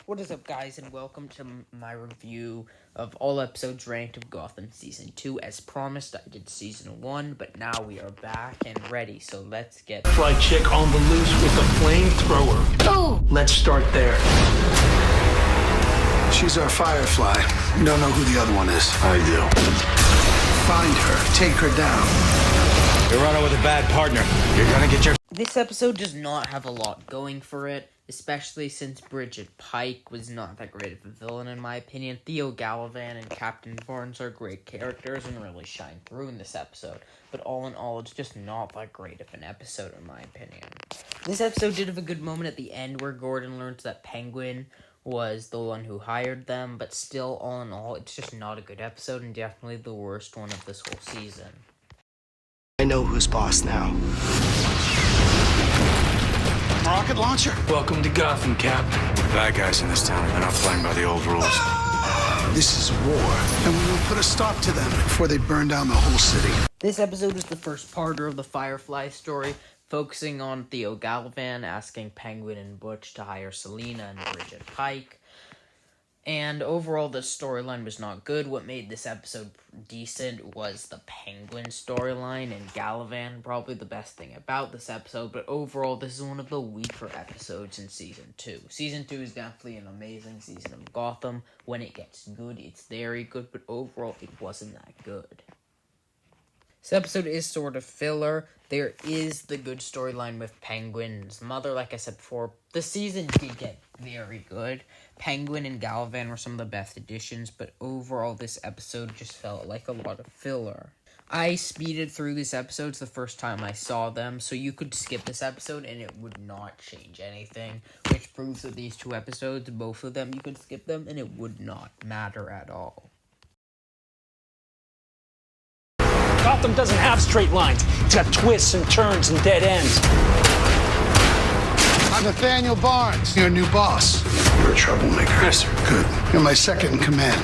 What is up, guys, and welcome to my review of all episodes ranked of Gotham Season 2. As promised, I did Season 1, but now we are back and ready, so let's get... Fly chick on the loose with a flamethrower. Oh! Let's start there. She's our Firefly. You don't know who the other one is. I do. Find her. Take her down. You're running with a bad partner. You're gonna get your... This episode does not have a lot going for it, especially since Bridget Pike was not that great of a villain in my opinion. Theo Gallivan and Captain Barnes are great characters and really shine through in this episode, but all in all, it's just not that great of an episode in my opinion. This episode did have a good moment at the end where Gordon learns that Penguin was the one who hired them, but still, all in all, it's just not a good episode and definitely the worst one of this whole season. I know who's boss now. Rocket launcher? Welcome to Gotham, Cap. Bad guys in this town, they're not playing by the old rules. This is war, and we will put a stop to them before they burn down the whole city. This episode is the first parter of the Firefly story, focusing on Theo Gallivan asking Penguin and Butch to hire Selina and Bridget Pike. And overall, the storyline was not good. What made this episode decent was the Penguin storyline, and Gallivan, probably the best thing about this episode. But overall, this is one of the weaker episodes in Season 2. Season 2 is definitely an amazing season of Gotham. When it gets good, it's very good, but overall, it wasn't that good. This episode is sort of filler. There is the good storyline with Penguin's mother. Like I said before, the season did get very good. Penguin and Gallivan were some of the best additions, but overall this episode just felt like a lot of filler. I speeded through these episodes the first time I saw them, so you could skip this episode and it would not change anything, which proves that these two episodes, both of them, you could skip them and it would not matter at all. Gotham doesn't have straight lines. It's got twists and turns and dead ends. I'm Nathaniel Barnes, your new boss. You're a troublemaker. Yes, sir. Good. You're my second in command.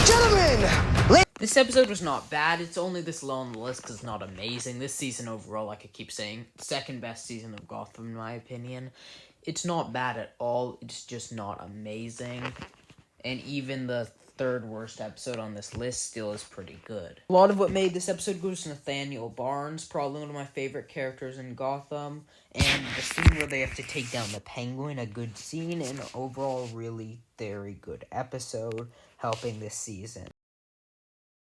Gentlemen! This episode was not bad. It's only this low on the list because it's not amazing. This season overall, like I keep saying, second best season of Gotham in my opinion. It's not bad at all. It's just not amazing. And even the third worst episode on this list still is pretty good. A lot of what made this episode good was Nathaniel Barnes, probably one of my favorite characters in Gotham, and the scene where they have to take down the Penguin, a good scene, and overall really very good episode, helping this season.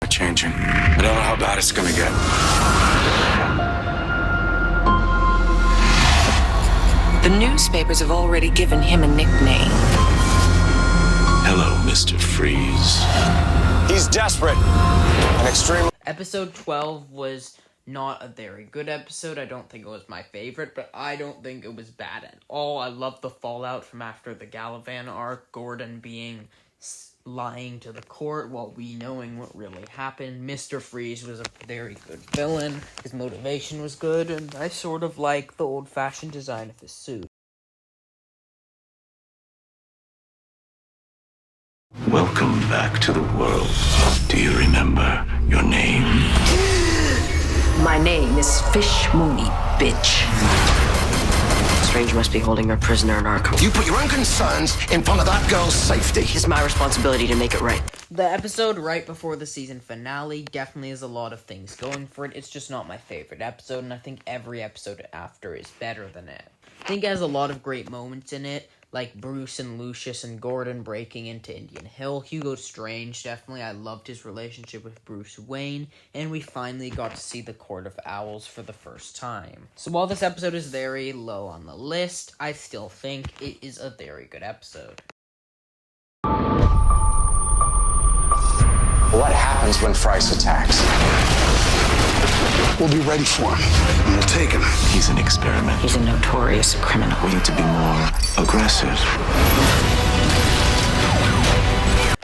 Changing. I don't know how bad it's gonna get. The newspapers have already given him a nickname. Hello, Mr. Freeze. He's desperate and extremely... Episode 12 was not a very good episode. I don't think it was my favorite, but I don't think it was bad at all. I love the fallout from after the Gallivan arc, Gordon being lying to the court while we knowing what really happened. Mr. Freeze was a very good villain. His motivation was good, and I sort of like the old-fashioned design of his suit. Welcome back to the world. Do you remember your name? My name is Fish Mooney, bitch. Stranger must be holding her prisoner in Arkham. You put your own concerns in front of that girl's safety. It's my responsibility to make it right. The episode right before the season finale definitely has a lot of things going for it. It's just not my favorite episode, and I think every episode after is better than it. I think it has a lot of great moments in it, like Bruce and Lucius and Gordon breaking into Indian Hill. Hugo Strange, definitely. I loved his relationship with Bruce Wayne, and we finally got to see the Court of Owls for the first time. So while this episode is very low on the list, I still think it is a very good episode. What happens when Fryce attacks? We'll be ready for him, and we'll take him. He's an experiment. He's a notorious criminal. We need to be more aggressive.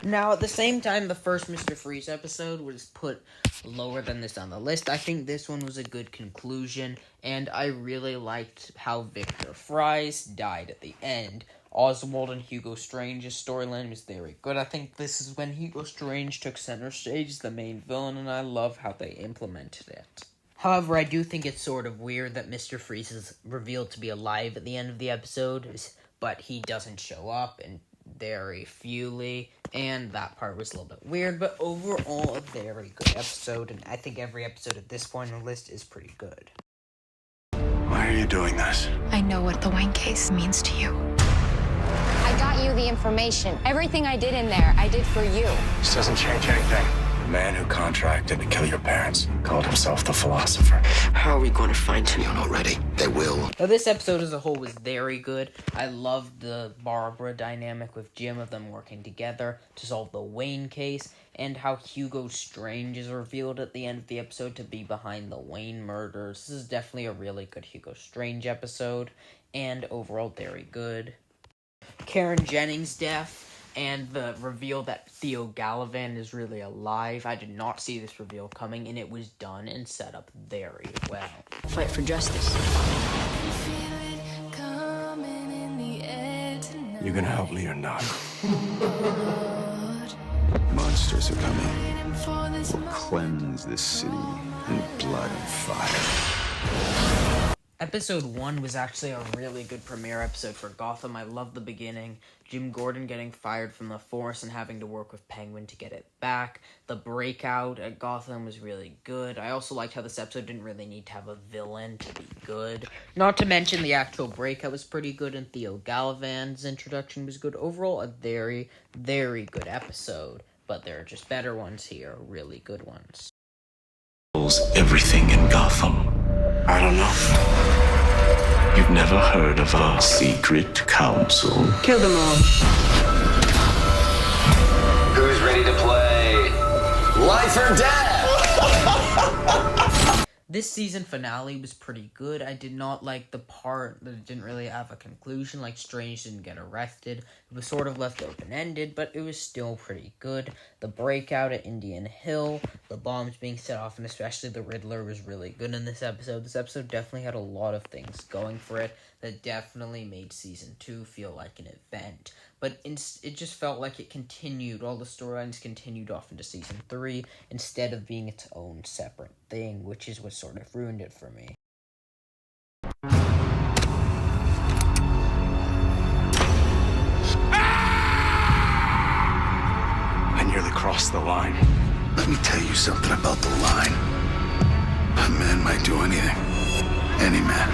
Now, at the same time, the first Mr. Freeze episode was put lower than this on the list. I think this one was a good conclusion, and I really liked how Victor Fries died at the end. Oswald and Hugo Strange's storyline was very good. I think this is when Hugo Strange took center stage as the main villain, and I love how they implemented it. However, I do think it's sort of weird that Mr. Freeze is revealed to be alive at the end of the episode, but he doesn't show up and very fewly, and that part was a little bit weird, but overall a very good episode, and I think every episode at this point on the list is pretty good. Why are you doing this? I know what the Wayne case means to you. I got you the information. Everything I did in there, I did for you. This doesn't change anything. The man who contracted to kill your parents called himself the philosopher. How are we going to find him? You're not ready. They will. Now, this episode as a whole was very good. I loved the Barbara dynamic with Jim, of them working together to solve the Wayne case, and how Hugo Strange is revealed at the end of the episode to be behind the Wayne murders. This is definitely a really good Hugo Strange episode, and overall very good. Karen Jennings' death, and the reveal that Theo Gallivan is really alive. I did not see this reveal coming, and it was done and set up very well. Fight for justice. You gonna help me or not? Monsters are coming. We'll cleanse this city in blood and fire. Episode 1 was actually a really good premiere episode for Gotham. I loved the beginning. Jim Gordon getting fired from the force and having to work with Penguin to get it back. The breakout at Gotham was really good. I also liked how this episode didn't really need to have a villain to be good. Not to mention the actual breakout was pretty good, and Theo Gallivan's introduction was good. Overall, a very, very good episode. But there are just better ones here, really good ones. Everything in Gotham. I don't know. You've never heard of a secret council? Kill them all. Who's ready to play Life or Death? This season finale was pretty good. I did not like the part that it didn't really have a conclusion, like Strange didn't get arrested. It was sort of left open-ended, but it was still pretty good. The breakout at Indian Hill, the bombs being set off, and especially the Riddler was really good in this episode. This episode definitely had a lot of things going for it that definitely made Season 2 feel like an event. But it just felt like it continued, all the storylines continued off into Season 3, instead of being its own separate thing, which is what sort of ruined it for me. I nearly crossed the line. Let me tell you something about the line. A man might do anything. Any man.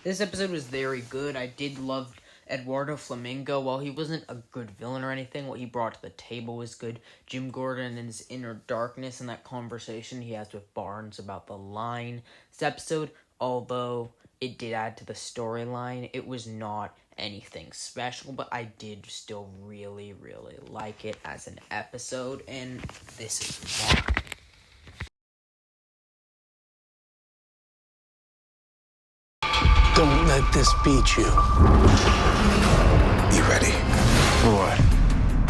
This episode was very good. I did love Eduardo Flamingo. While he wasn't a good villain or anything, what he brought to the table was good. Jim Gordon and his inner darkness and that conversation he has with Barnes about the line. This episode, although it did add to the storyline, it was not anything special, but I did still really, really like it as an episode, and this is why. Don't let this beat you. Be ready. For what?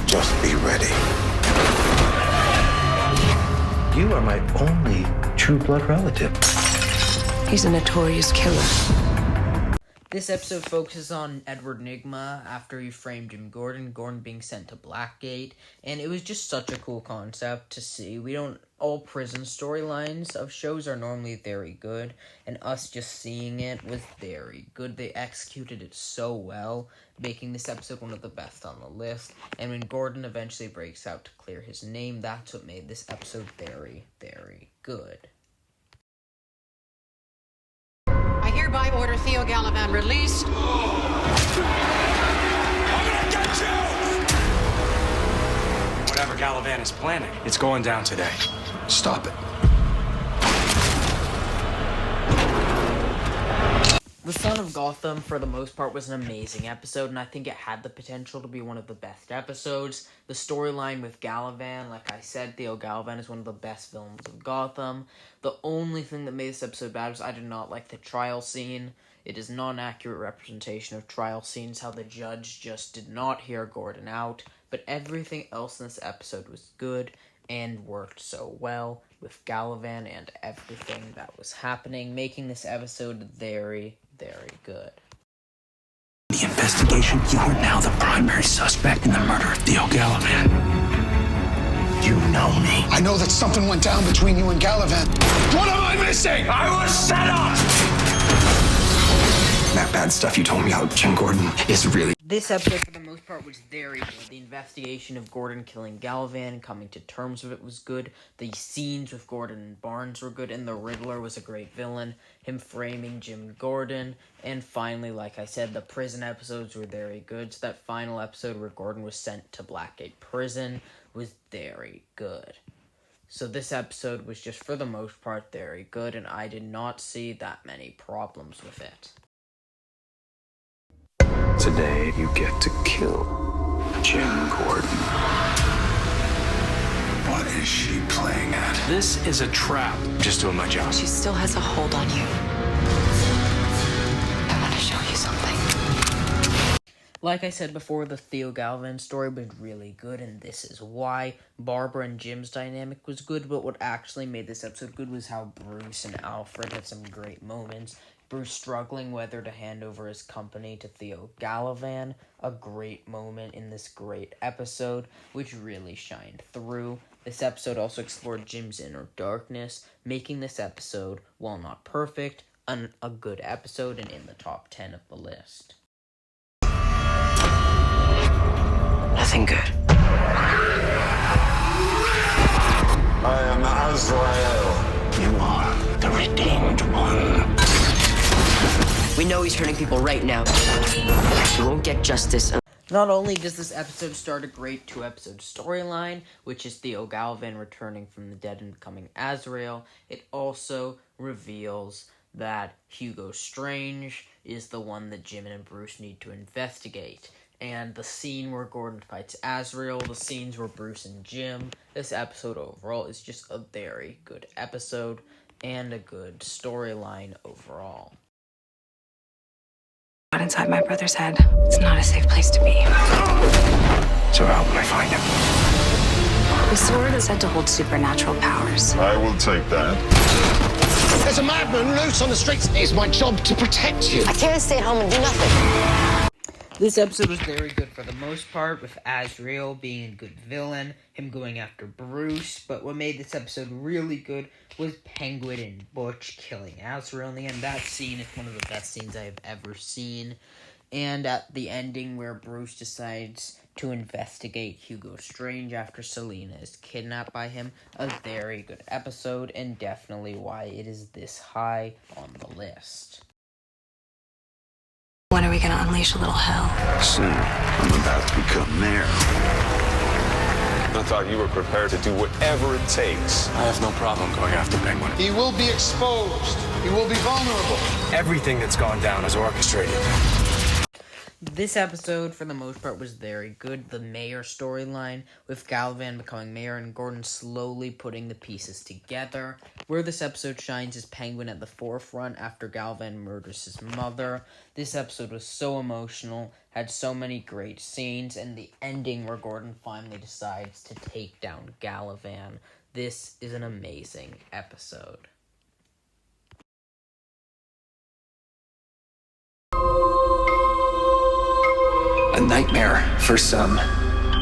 Just be ready. You are my only true blood relative. He's a notorious killer. This episode focuses on Edward Nygma after he framed Jim Gordon, Gordon being sent to Blackgate, and it was just such a cool concept to see. All prison storylines of shows are normally very good, and us just seeing it was very good. They executed it so well, making this episode one of the best on the list, and when Gordon eventually breaks out to clear his name, that's what made this episode very, very good. I hereby order Theo Gallivan released. I'm gonna get you! Whatever Gallivan is planning, it's going down today. Stop it. The Son of Gotham, for the most part, was an amazing episode, and I think it had the potential to be one of the best episodes. The storyline with Gallivan, like I said, Theo Gallivan is one of the best villains of Gotham. The only thing that made this episode bad was I did not like the trial scene. It is not an accurate representation of trial scenes, how the judge just did not hear Gordon out, but everything else in this episode was good and worked so well with Gallivan and everything that was happening, making this episode very, very good. The investigation, you are now the primary suspect in the murder of Theo Gallivan. You know me. I know that something went down between you and Galavan. What am I missing? I was set up! That bad stuff you told me about Jim Gordon is really... This episode, for the most part, was very good. The investigation of Gordon killing Gallivan, coming to terms with it, was good. The scenes with Gordon and Barnes were good, and the Riddler was a great villain. Him framing Jim Gordon, and finally, like I said, the prison episodes were very good. So that final episode where Gordon was sent to Blackgate Prison was very good. So this episode was just, for the most part, very good, and I did not see that many problems with it. Today, you get to kill Jim Gordon. What is she playing at? This is a trap. Just doing my job. She still has a hold on you. I want to show you something. Like I said before, the Theo Galvan story was really good, and this is why. Barbara and Jim's dynamic was good, but what actually made this episode good was how Bruce and Alfred had some great moments. Bruce struggling whether to hand over his company to Theo Gallivan, a great moment in this great episode, which really shined through. This episode also explored Jim's inner darkness, making this episode, while not perfect, a good episode and in the top 10 of the list. Nothing good. I am Azrael. You are the redeemed one. We know he's hurting people right now. He won't get justice. Not only does this episode start a great 2-episode storyline, which is Theo Gallivan returning from the dead and becoming Azrael, it also reveals that Hugo Strange is the one that Jim and Bruce need to investigate. And the scene where Gordon fights Azrael, the scenes where Bruce and Jim, this episode overall is just a very good episode and a good storyline overall. Inside my brother's head. It's not a safe place to be. So how will I find him? The sword is said to hold supernatural powers. I will take that. There's a madman loose on the streets. It's my job to protect you. I can't stay at home and do nothing. This episode was very good for the most part, with Azrael being a good villain, him going after Bruce, but what made this episode really good was Penguin and Butch killing Azrael in the end. That scene is one of the best scenes I have ever seen. And at the ending where Bruce decides to investigate Hugo Strange after Selina is kidnapped by him, a very good episode, and definitely why it is this high on the list. When are we gonna unleash a little hell? Soon, I'm about to become mayor. I thought you were prepared to do whatever it takes. I have no problem going after Penguin. He will be exposed. He will be vulnerable. Everything that's gone down is orchestrated. This episode, for the most part, was very good. The mayor storyline, with Gallivan becoming mayor and Gordon slowly putting the pieces together. Where this episode shines is Penguin at the forefront after Gallivan murders his mother. This episode was so emotional, had so many great scenes, and the ending where Gordon finally decides to take down Gallivan. This is an amazing episode. A nightmare for some.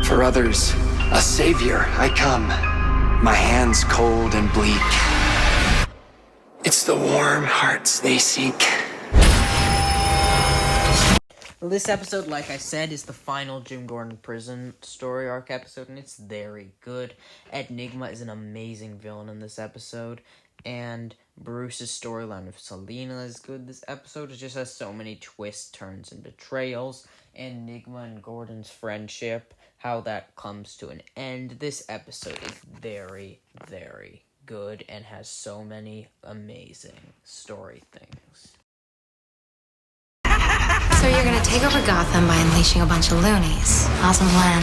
For others, a savior I come. My hands cold and bleak. It's the warm hearts they seek. Well, this episode, like I said, is the final Jim Gordon prison story arc episode, and it's very good. Enigma is an amazing villain in this episode, and Bruce's storyline with Selina is good. This episode just has so many twists, turns, and betrayals. Enigma and Gordon's friendship, how that comes to an end. This episode is very, very good and has so many amazing story things. So you're gonna take over Gotham by unleashing a bunch of loonies. Awesome plan.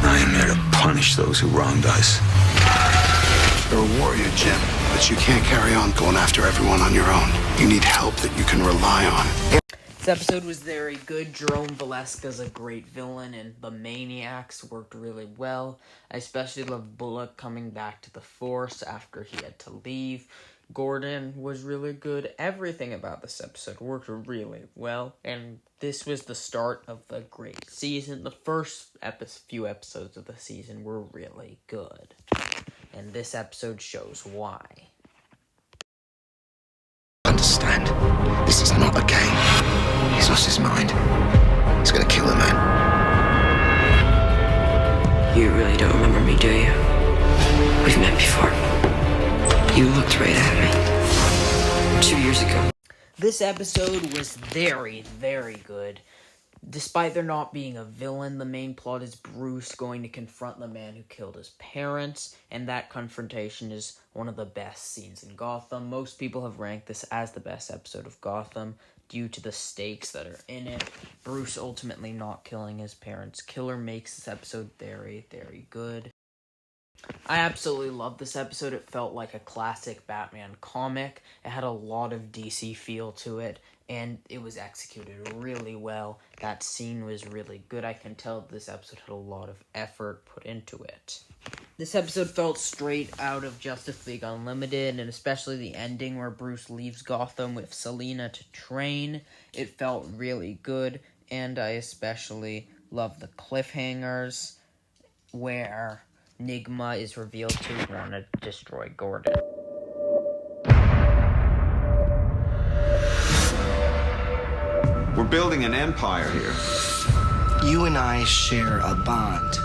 I am here to punish those who wronged us. You're a warrior, Jim, but you can't carry on going after everyone on your own. You need help that you can rely on. This episode was very good. Jerome Valeska's a great villain, and the Maniacs worked really well. I especially love Bullock coming back to the Force after he had to leave. Gordon was really good. Everything about this episode worked really well, and this was the start of a great season. The first few episodes of the season were really good, and this episode shows why. Understand, this is not a game. He's lost his mind. He's gonna kill a man. You really don't remember me, do you? We've met before. You looked right at me 2 years ago. This episode was very, very good. Despite there not being a villain, the main plot is Bruce going to confront the man who killed his parents, and that confrontation is one of the best scenes in Gotham. Most people have ranked this as the best episode of Gotham due to the stakes that are in it. Bruce ultimately not killing his parents' killer makes this episode very, very good. I absolutely loved this episode. It felt like a classic Batman comic. It had a lot of DC feel to it, and it was executed really well. That scene was really good. I can tell this episode had a lot of effort put into it. This episode felt straight out of Justice League Unlimited, and especially the ending where Bruce leaves Gotham with Selina to train. It felt really good, and I especially love the cliffhangers where Nigma is revealed to want to destroy Gordon. We're building an empire here. You and I share a bond.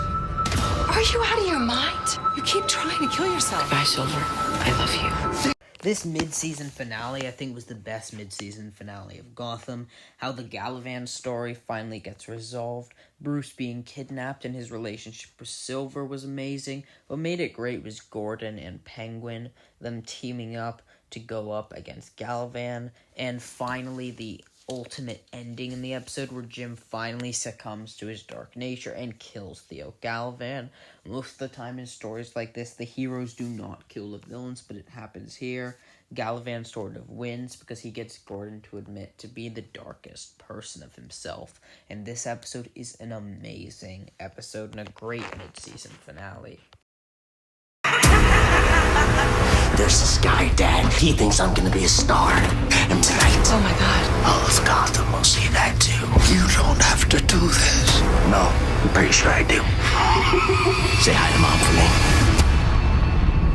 Are you out of your mind? You keep trying to kill yourself. Goodbye, Silver. I love you. This mid-season finale, I think, was the best mid-season finale of Gotham. How the Galavan story finally gets resolved. Bruce being kidnapped and his relationship with Silver was amazing. What made it great was Gordon and Penguin, them teaming up to go up against Galavan. And finally, the ultimate ending in the episode where Jim finally succumbs to his dark nature and kills Theo Galavan. Most of the time in stories like this, the heroes do not kill the villains, but it happens here. Galavan sort of wins because he gets Gordon to admit to be the darkest person of himself. And this episode is an amazing episode and a great mid-season finale. There's this guy, Dad. He thinks I'm gonna be a star. And tonight, Oh my god. all of Gotham will see that too. You don't have to do this. No, I'm pretty sure I do. Say hi to Mom for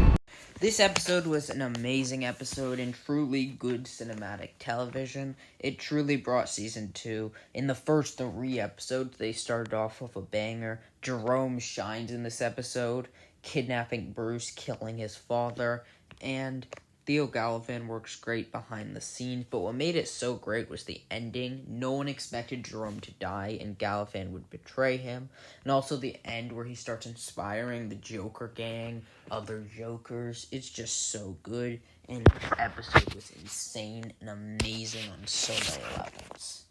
me. This episode was an amazing episode and truly good cinematic television. It truly brought season 2. In the first 3 episodes, they started off with a banger. Jerome shines in this episode, kidnapping Bruce, killing his father, and Theo Galavan works great behind the scenes, but what made it so great was the ending. No one expected Jerome to die, and Galavan would betray him. And also the end where he starts inspiring the Joker gang, other Jokers. It's just so good, and the episode was insane and amazing on so many levels.